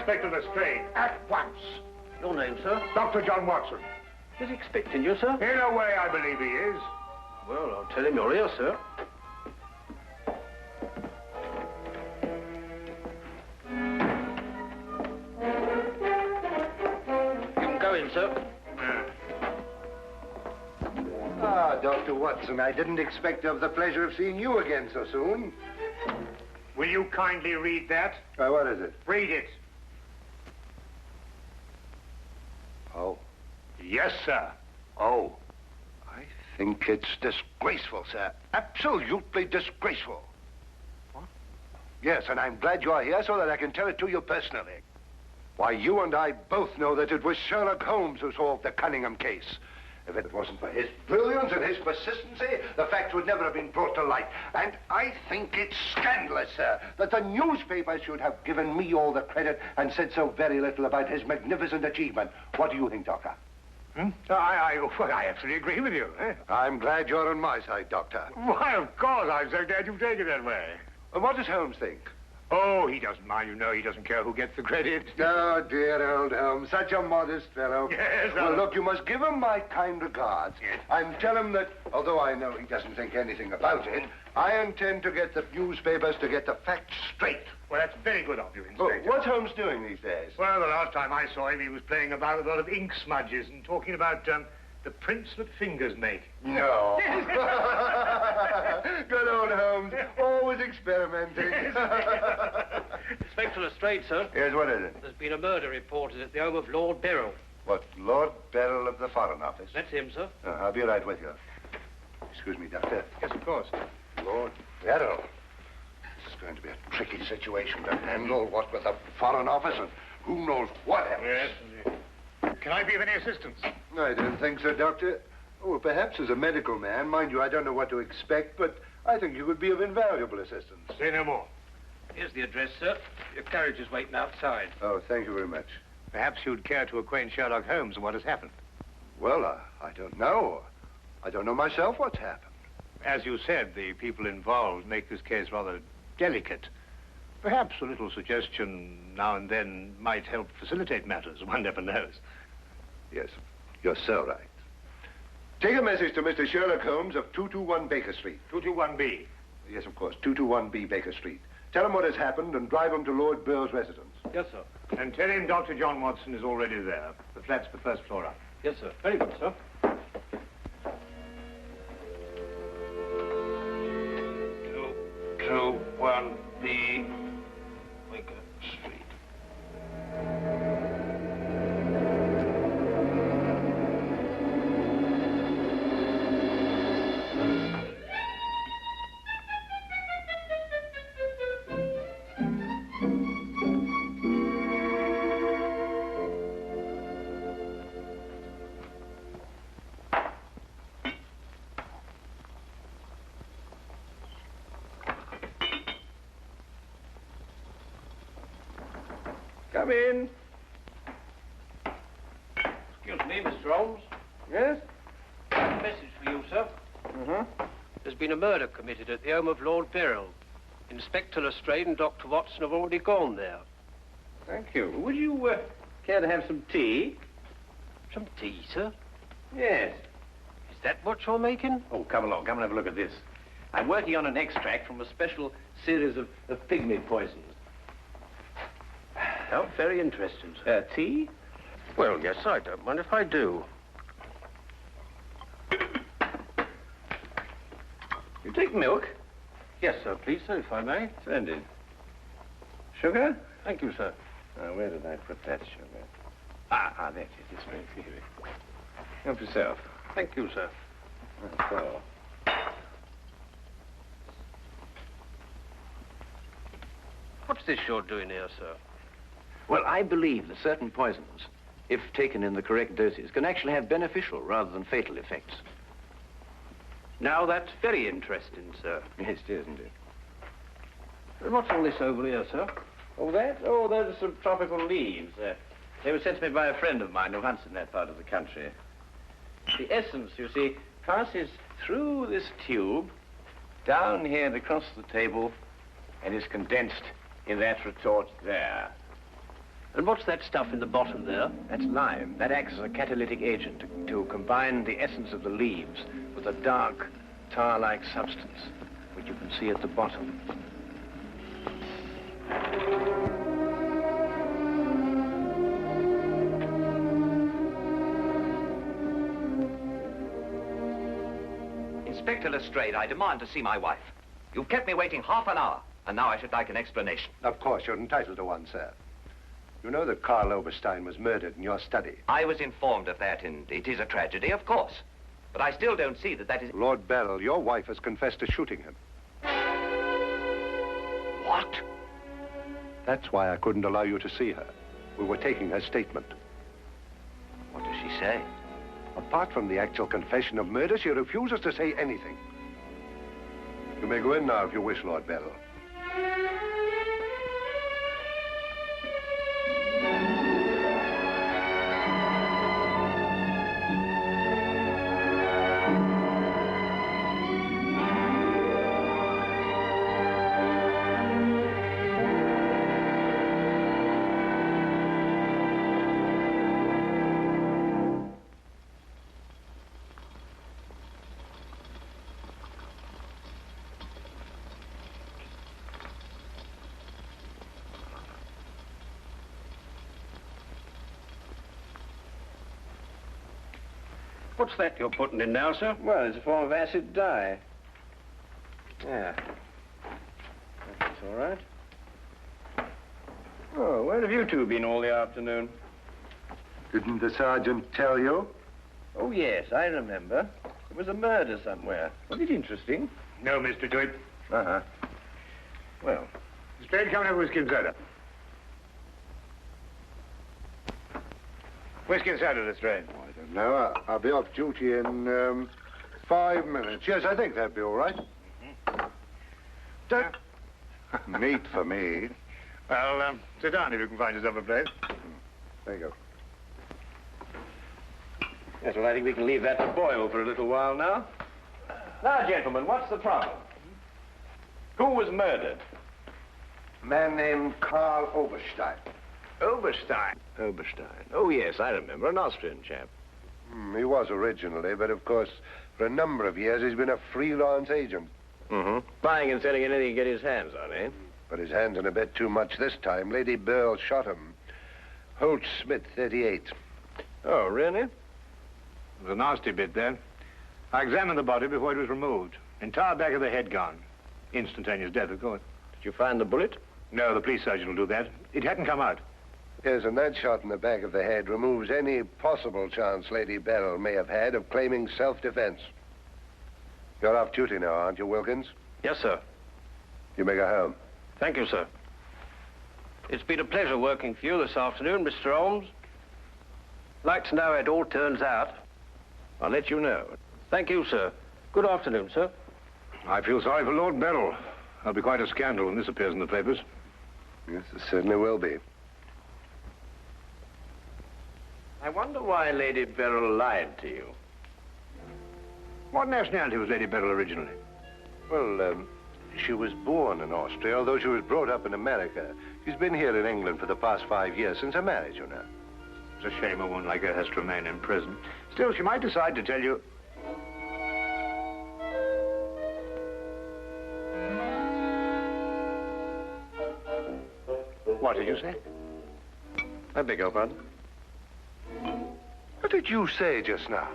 Inspector Lestrade, at once. Your name, sir? Dr. John Watson. Is he expecting you, sir? In a way, I believe he is. Well, I'll tell him you're here, sir. You can go in, sir. Ah, Dr. Watson, I didn't expect to have the pleasure of seeing you again so soon. Will you kindly read that? What is it? Read it. Oh. Yes, sir. Oh. I think it's disgraceful, sir. Absolutely disgraceful. What? Yes, and I'm glad you're here so that I can tell it to you personally. Why, you and I both know that it was Sherlock Holmes who solved the Cunningham case. If it wasn't for his brilliance and his persistency, the facts would never have been brought to light. And I think it's scandalous, sir, that the newspapers should have given me all the credit and said so very little about his magnificent achievement. What do you think, Doctor? I absolutely agree with you. I'm glad you're on my side, Doctor. Why, of course. I'm so glad you take it that way. And what does Holmes think? Oh, he doesn't mind. You know, he doesn't care who gets the credit. Oh, dear old Holmes, such a modest fellow. Yes, well, look, you must give him my kind regards. Yes. And tell him that, although I know he doesn't think anything about it, I intend to get the newspapers to get the facts straight. Well, that's very good of you, Inspector. What's Holmes doing these days? Well, the last time I saw him, he was playing about with a lot of ink smudges and talking about the prints that fingers make. No. Good old Holmes, always experimenting. Inspector Lestrade, sir. Yes, what is it? There's been a murder reported at the home of Lord Beryl. What, Lord Beryl of the Foreign Office? That's him, sir. I'll be right with you. Excuse me, Doctor. Yes, of course. Lord Beryl. This is going to be a tricky situation to handle, what with the Foreign Office and who knows what else. Yes. Can I be of any assistance? I don't think so, Doctor. Oh, well, perhaps as a medical man. Mind you, I don't know what to expect, but I think you could be of invaluable assistance. Say no more. Here's the address, sir. Your carriage is waiting outside. Oh, thank you very much. Perhaps you'd care to acquaint Sherlock Holmes with what has happened. Well, I don't know. I don't know myself what's happened. As you said, the people involved make this case rather delicate. Perhaps a little suggestion now and then might help facilitate matters. One never knows. Yes, you're so right. Take a message to Mr. Sherlock Holmes of 221 Baker Street. 221B. Yes, of course, 221B Baker Street. Tell him what has happened and drive him to Lord Beryl's residence. Yes, sir. And tell him Dr. John Watson is already there. The flat's the first floor up. Yes, sir. Very good, sir. 221B Baker Street. Come in. Excuse me, Mr. Holmes. Yes? A message for you, sir. Mm-hmm. There's been a murder committed at the home of Lord Beryl. Inspector Lestrade and Dr. Watson have already gone there. Thank you. Would you care to have some tea? Some tea, sir? Yes. Is that what you're making? Oh, come along. Come and have a look at this. I'm working on an extract from a special series of pygmy poisons. Oh, very interesting, sir. Tea? Well, yes, I don't mind if I do. You take milk? Yes, sir, please, sir, if I may. Splendid. Sugar? Thank you, sir. Where did I put that sugar? That's it. It's right here. Help yourself. Thank you, sir. So. What's this you're doing here, sir? Well, I believe that certain poisons, if taken in the correct doses, can actually have beneficial rather than fatal effects. Now, that's very interesting, sir. Yes, it is, isn't it? What's all this over here, sir? Oh, that? Oh, those are some tropical leaves. They were sent to me by a friend of mine who hunts in that part of the country. The essence, you see, passes through this tube, down here and across the table, and is condensed in that retort there. And what's that stuff in the bottom there? That's lime. That acts as a catalytic agent to combine the essence of the leaves with a dark, tar-like substance, which you can see at the bottom. Inspector Lestrade, I demand to see my wife. You've kept me waiting half an hour, and now I should like an explanation. Of course, you're entitled to one, sir. You know that Karl Oberstein was murdered in your study. I was informed of that, and it is a tragedy, of course. But I still don't see that is... Lord Beryl, your wife has confessed to shooting him. What? That's why I couldn't allow you to see her. We were taking her statement. What does she say? Apart from the actual confession of murder, she refuses to say anything. You may go in now if you wish, Lord Beryl. What's that you're putting in now, sir? Well, it's a form of acid dye. Yeah. That's all right. Oh, where have you two been all the afternoon? Didn't the sergeant tell you? Oh, yes, I remember. It was a murder somewhere. Was it interesting? No, Mr. Dewitt. Uh-huh. Well, Lestrade, come and have a whiskey and soda. Whiskey and soda, Lestrade. Oh, I don't know. I'll be off duty in 5 minutes. Yes, I think that'd be all right. Meat for me. Well, sit down if you can find yourself a place. There you go. yes, well, I think we can leave that to boil for a little while now. Now, gentlemen, what's the problem? Who was murdered? A man named Karl Oberstein. Oberstein. Oberstein. Oh, yes, I remember. An Austrian chap. He was originally, but of course, for a number of years, he's been a freelance agent. Mm-hmm. Buying and selling anything he can get his hands on, eh? But his hands in a bit too much this time. Lady Beryl shot him. Holt Smith, 38. Oh, really? It was a nasty bit then. I examined the body before it was removed. Entire back of the head gone. Instantaneous death, of course. Did you find the bullet? No, the police surgeon will do that. It hadn't come out. Yes, and that shot in the back of the head removes any possible chance Lady Beryl may have had of claiming self-defense. You're off duty now, aren't you, Wilkins? Yes, sir. You may go home. Thank you, sir. It's been a pleasure working for you this afternoon, Mr. Holmes. Like to know how it all turns out. I'll let you know. Thank you, sir. Good afternoon, sir. I feel sorry for Lord Beryl. There'll be quite a scandal when this appears in the papers. Yes, there certainly will be. I wonder why Lady Beryl lied to you. What nationality was Lady Beryl originally? Well, she was born in Austria, although she was brought up in America. She's been here in England for the past 5 years, since her marriage, you know. It's a shame a woman like her has to remain in prison. Still, she might decide to tell you... What did you say? I beg your pardon? What did you say just now?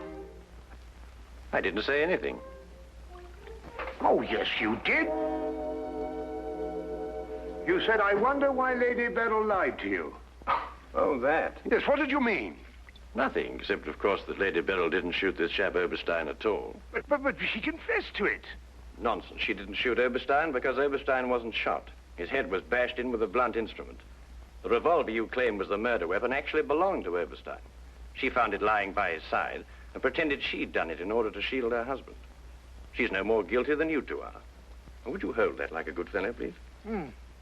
I didn't say anything. Oh, yes, you did. You said, I wonder why Lady Beryl lied to you. Oh, that. Yes, what did you mean? Nothing, except, of course, that Lady Beryl didn't shoot this chap Oberstein at all. But she confessed to it. Nonsense. She didn't shoot Oberstein because Oberstein wasn't shot. His head was bashed in with a blunt instrument. The revolver you claim was the murder weapon actually belonged to Oberstein. She found it lying by his side and pretended she'd done it in order to shield her husband. She's no more guilty than you two are. Would you hold that like a good fellow, please?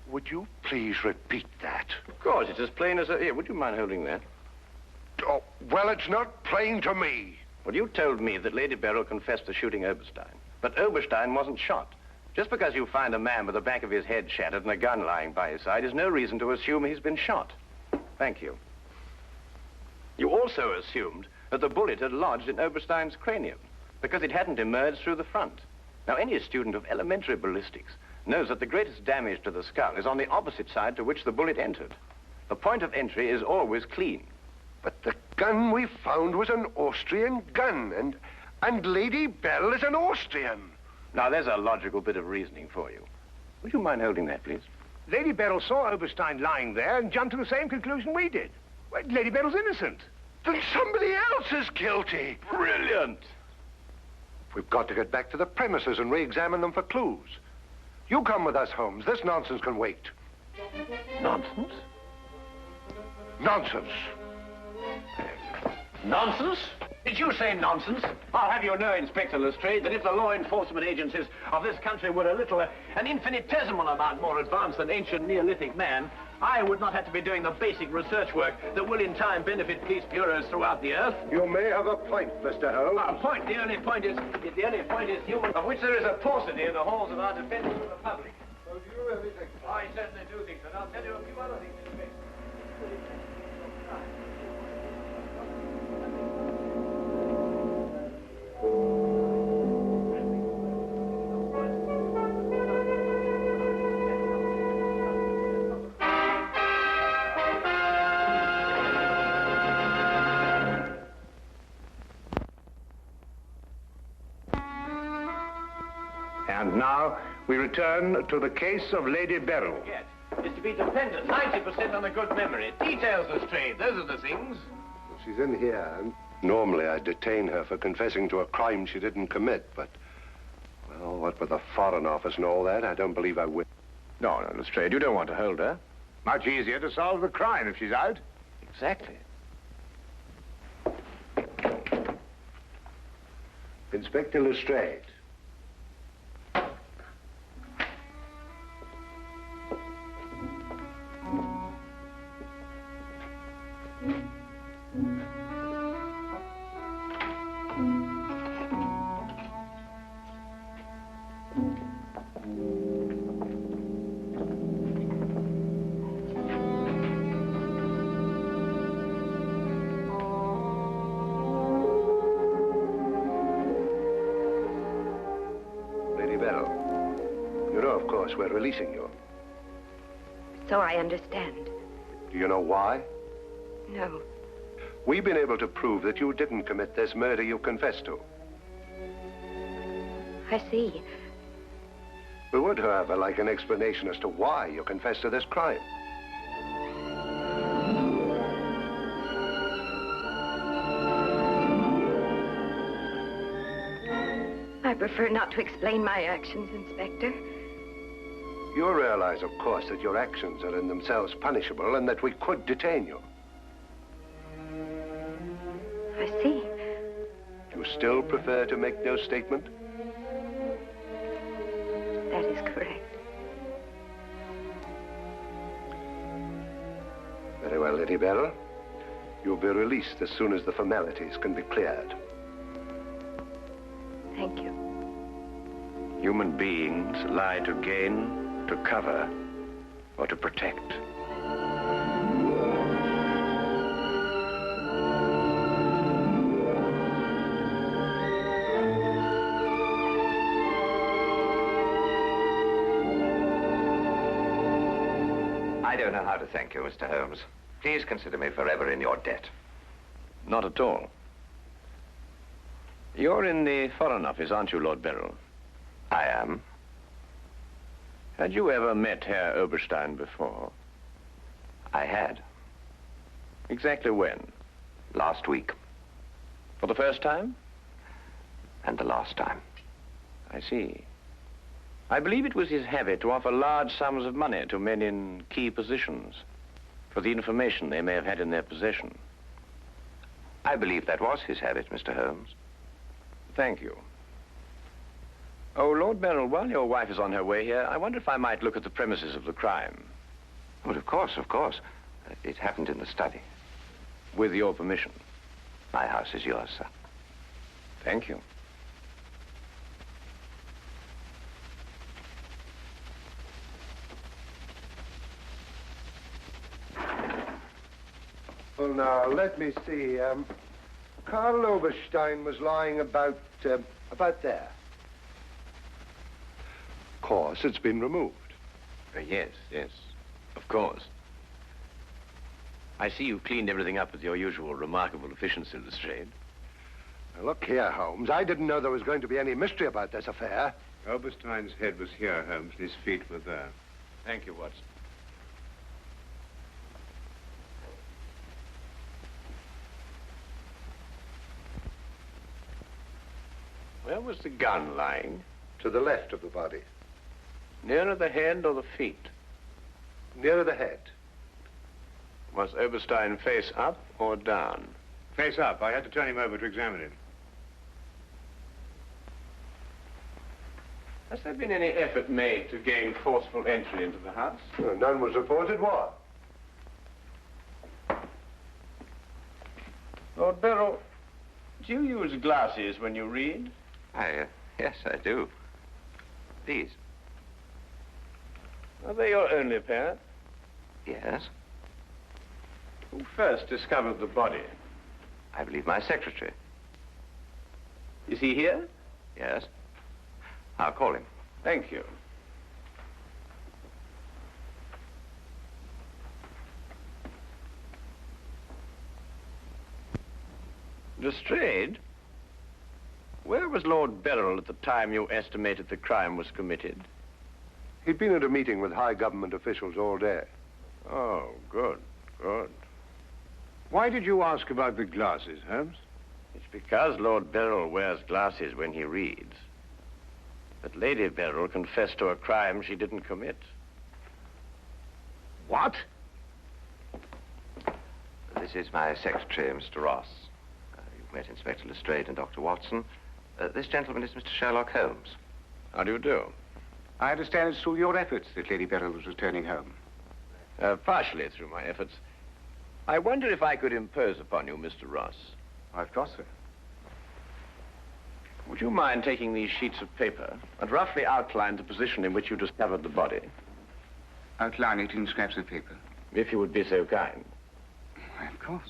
Would you please repeat that? Of course, it's as plain as a... Here, would you mind holding that? Oh, well, it's not plain to me. Well, you told me that Lady Beryl confessed to shooting Oberstein. But Oberstein wasn't shot. Just because you find a man with the back of his head shattered and a gun lying by his side is no reason to assume he's been shot. Thank you. You also assumed that the bullet had lodged in Oberstein's cranium because it hadn't emerged through the front. Now, any student of elementary ballistics knows that the greatest damage to the skull is on the opposite side to which the bullet entered. The point of entry is always clean. But the gun we found was an Austrian gun, and Lady Beryl is an Austrian. Now, there's a logical bit of reasoning for you. Would you mind holding that, please? Lady Beryl saw Oberstein lying there and jumped to the same conclusion we did. Well, Lady Beryl's innocent. Then somebody else is guilty. Brilliant. We've got to get back to the premises and re-examine them for clues. You come with us, Holmes. This nonsense can wait. Nonsense? Nonsense. Nonsense? Did you say nonsense? I'll have you know, Inspector Lestrade, that if the law enforcement agencies of this country were an infinitesimal amount more advanced than ancient Neolithic man, I would not have to be doing the basic research work that will in time benefit police bureaus throughout the earth. You may have a point, Mr. Holmes. A point? The only point is human, of which there is a paucity in the halls of our defense from the public. So do you really think so? I certainly do think so. And I'll tell you a few other things, Inspector. And now we return to the case of Lady Beryl. Yes, is to be dependent 90% on a good memory. Details, Lestrade, those are the things. She's in here, and normally I'd detain her for confessing to a crime she didn't commit, but, well, what with the Foreign Office and all that, I don't believe I will. No, Lestrade, you don't want to hold her. Much easier to solve the crime if she's out. Exactly. Inspector Lestrade. We're releasing you. So I understand. Do you know why? No. We've been able to prove that you didn't commit this murder you confessed to. I see. We would, however, like an explanation as to why you confessed to this crime. I prefer not to explain my actions, Inspector. You realize, of course, that your actions are in themselves punishable and that we could detain you. I see. You still prefer to make no statement? That is correct. Very well, Lady Beryl. You'll be released as soon as the formalities can be cleared. Thank you. Human beings lie to gain, to cover, or to protect. I don't know how to thank you, Mr. Holmes. Please consider me forever in your debt. Not at all. You're in the Foreign Office, aren't you, Lord Beryl? I am. Had you ever met Herr Oberstein before? I had. Exactly when? Last week. For the first time? And the last time. I see. I believe it was his habit to offer large sums of money to men in key positions for the information they may have had in their possession. I believe that was his habit, Mr. Holmes. Thank you. Oh, Lord Beryl, while your wife is on her way here, I wonder if I might look at the premises of the crime. Well, of course, of course. It happened in the study. With your permission. My house is yours, sir. Thank you. Well, now, let me see. Karl Oberstein was lying about there. Of course, it's been removed. Yes, of course. I see you've cleaned everything up with your usual remarkable efficiency, Lestrade. Now, look here, Holmes. I didn't know there was going to be any mystery about this affair. Oberstein's head was here, Holmes, and his feet were there. Thank you, Watson. Where was the gun lying? To the left of the body. Nearer the head or the feet? Nearer the head. Was Oberstein face up or down? Face up. I had to turn him over to examine him. Has there been any effort made to gain forceful entry into the house? Well, none was reported. Why? Lord Beryl, do you use glasses when you read? Yes, I do. These? Are they your only pair? Yes. Who first discovered the body? I believe my secretary. Is he here? Yes. I'll call him. Thank you. Lestrade, where was Lord Beryl at the time you estimated the crime was committed? He'd been at a meeting with high government officials all day. Oh, good. Why did you ask about the glasses, Holmes? It's because Lord Beryl wears glasses when he reads. But Lady Beryl confessed to a crime she didn't commit. What? This is my secretary, Mr. Ross. You've met Inspector Lestrade and Dr. Watson. This gentleman is Mr. Sherlock Holmes. How do you do? I understand it's through your efforts that Lady Beryl was returning home. Partially through my efforts. I wonder if I could impose upon you, Mr. Ross. Of course, sir. Would you mind taking these sheets of paper and roughly outline the position in which you discovered the body? Outline it in scraps of paper. If you would be so kind. Why, of course.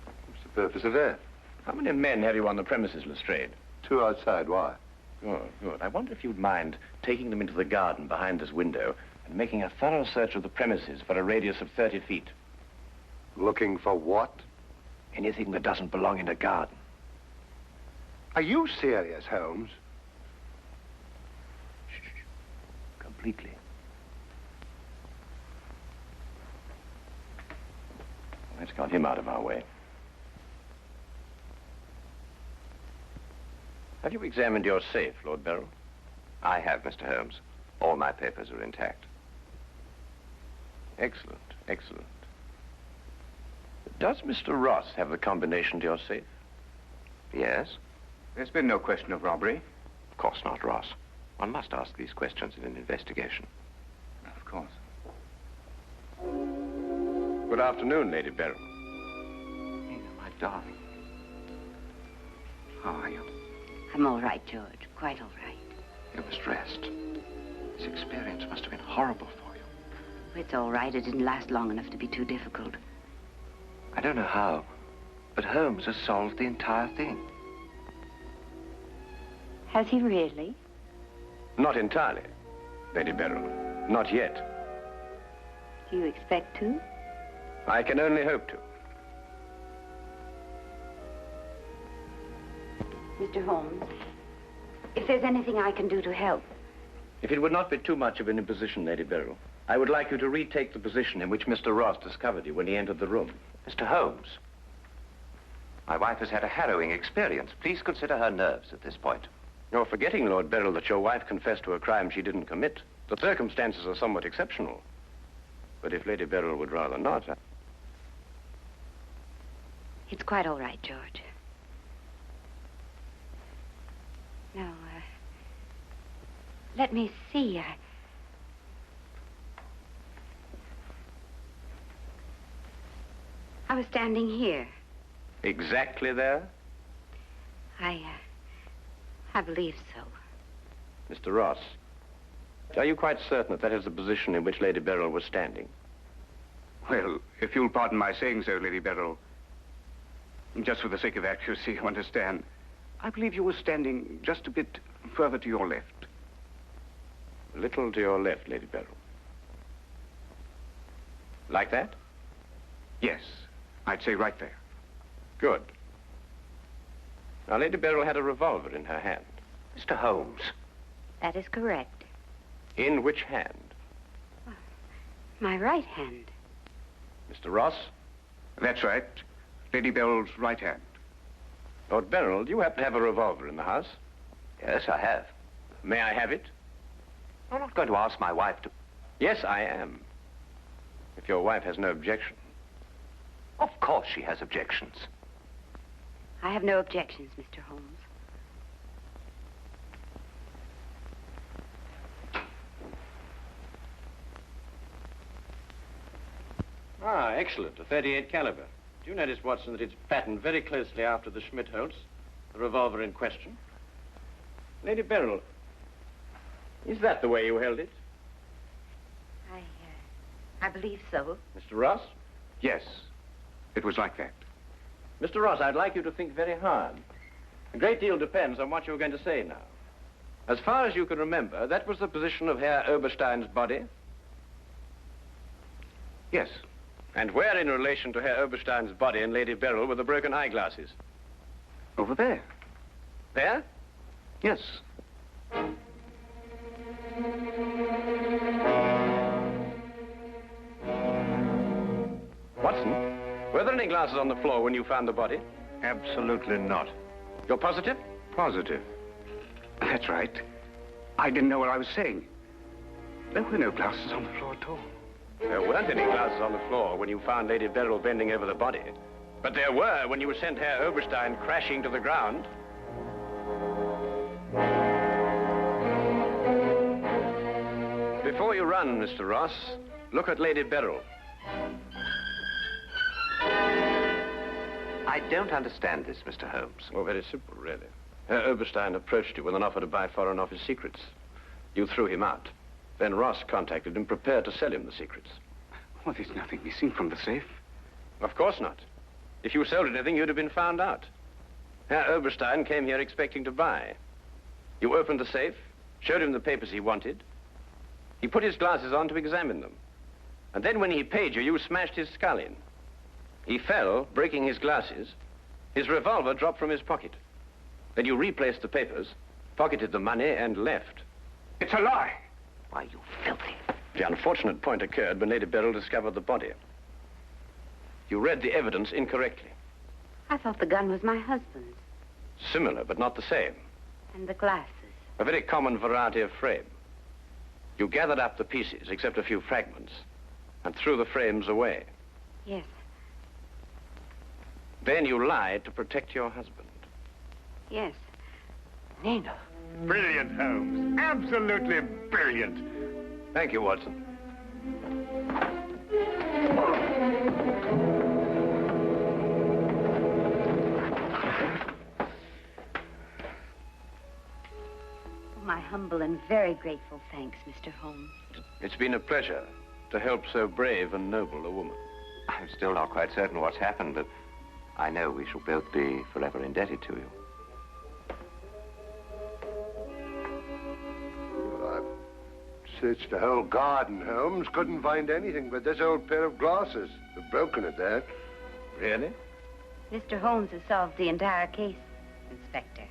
What's the purpose of that? How many men have you on the premises, Lestrade? 2 outside. Why? Good. I wonder if you'd mind taking them into the garden behind this window and making a thorough search of the premises for a radius of 30 feet. Looking for what? Anything that doesn't belong in a garden. Are you serious, Holmes? Shh. Completely. Let's got him out of our way. Have you examined your safe, Lord Beryl? I have, Mr. Holmes. All my papers are intact. Excellent. Does Mr. Ross have the combination to your safe? Yes? There's been no question of robbery. Of course not, Ross. One must ask these questions in an investigation. Of course. Good afternoon, Lady Beryl. Nina, my darling. How are you? I'm all right, George. Quite all right. You must rest. This experience must have been horrible for you. It's all right. It didn't last long enough to be too difficult. I don't know how, but Holmes has solved the entire thing. Has he really? Not entirely, Lady Beryl. Not yet. Do you expect to? I can only hope to. Mr. Holmes, if there's anything I can do to help. If it would not be too much of an imposition, Lady Beryl, I would like you to retake the position in which Mr. Ross discovered you when he entered the room. Mr. Holmes, my wife has had a harrowing experience. Please consider her nerves at this point. You're forgetting, Lord Beryl, that your wife confessed to a crime she didn't commit. The circumstances are somewhat exceptional. But if Lady Beryl would rather not... It's quite all right, George. Now, let me see. I was standing here. Exactly there? I believe so. Mr. Ross, are you quite certain that that is the position in which Lady Beryl was standing? Well, if you'll pardon my saying so, Lady Beryl, just for the sake of accuracy, you understand, I believe you were standing just a bit further to your left. A little to your left, Lady Beryl. Like that? Yes, I'd say right there. Good. Now, Lady Beryl had a revolver in her hand. Mr. Holmes. That is correct. In which hand? My right hand. Mr. Ross? That's right. Lady Beryl's right hand. Lord Beryl, do you happen to have a revolver in the house? Yes, I have. May I have it? I'm not going to ask my wife to... Yes, I am. If your wife has no objection. Of course she has objections. I have no objections, Mr. Holmes. Ah, excellent. A .38 caliber. Do you notice, Watson, that it's patterned very closely after the Schmidt-Holtz, the revolver in question? Lady Beryl, is that the way you held it? I believe so. Mr. Ross? Yes, it was like that. Mr. Ross, I'd like you to think very hard. A great deal depends on what you're going to say now. As far as you can remember, that was the position of Herr Oberstein's body? Yes. And where in relation to Herr Oberstein's body and Lady Beryl were the broken eyeglasses? Over there. There? Yes. Watson, were there any glasses on the floor when you found the body? Absolutely not. You're positive? Positive. That's right. I didn't know what I was saying. There were no glasses on the floor at all. There weren't any glasses on the floor when you found Lady Beryl bending over the body. But there were when you sent Herr Oberstein crashing to the ground. Before you run, Mr. Ross, look at Lady Beryl. I don't understand this, Mr. Holmes. Well, very simple, really. Herr Oberstein approached you with an offer to buy Foreign Office secrets. You threw him out. Then Ross contacted him, prepared to sell him the secrets. Well, there's nothing missing from the safe. Of course not. If you sold anything, you'd have been found out. Herr Oberstein came here expecting to buy. You opened the safe, showed him the papers he wanted. He put his glasses on to examine them. And then when he paid you, you smashed his skull in. He fell, breaking his glasses. His revolver dropped from his pocket. Then you replaced the papers, pocketed the money, and left. It's a lie. Why, you filthy... The unfortunate point occurred when Lady Beryl discovered the body. You read the evidence incorrectly. I thought the gun was my husband's. Similar, but not the same. And the glasses. A very common variety of frame. You gathered up the pieces, except a few fragments, and threw the frames away. Yes. Then you lied to protect your husband. Yes. Nina. Brilliant, Holmes. Absolutely brilliant. Thank you, Watson. My humble and very grateful thanks, Mr. Holmes. It's been a pleasure to help so brave and noble a woman. I'm still not quite certain what's happened, but I know we shall both be forever indebted to you. Searched the whole garden, Holmes. Couldn't find anything but this old pair of glasses. They're broken at that. Really? Mr. Holmes has solved the entire case, Inspector.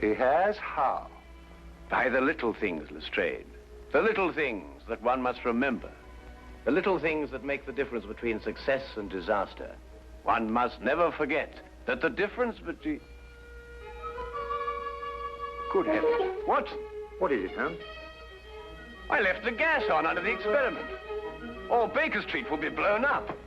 He has? How? By the little things, Lestrade. The little things that one must remember. The little things that make the difference between success and disaster. One must never forget that the difference between... Good heavens. What? What is it, Holmes? I left the gas on under the experiment. All Baker Street will be blown up.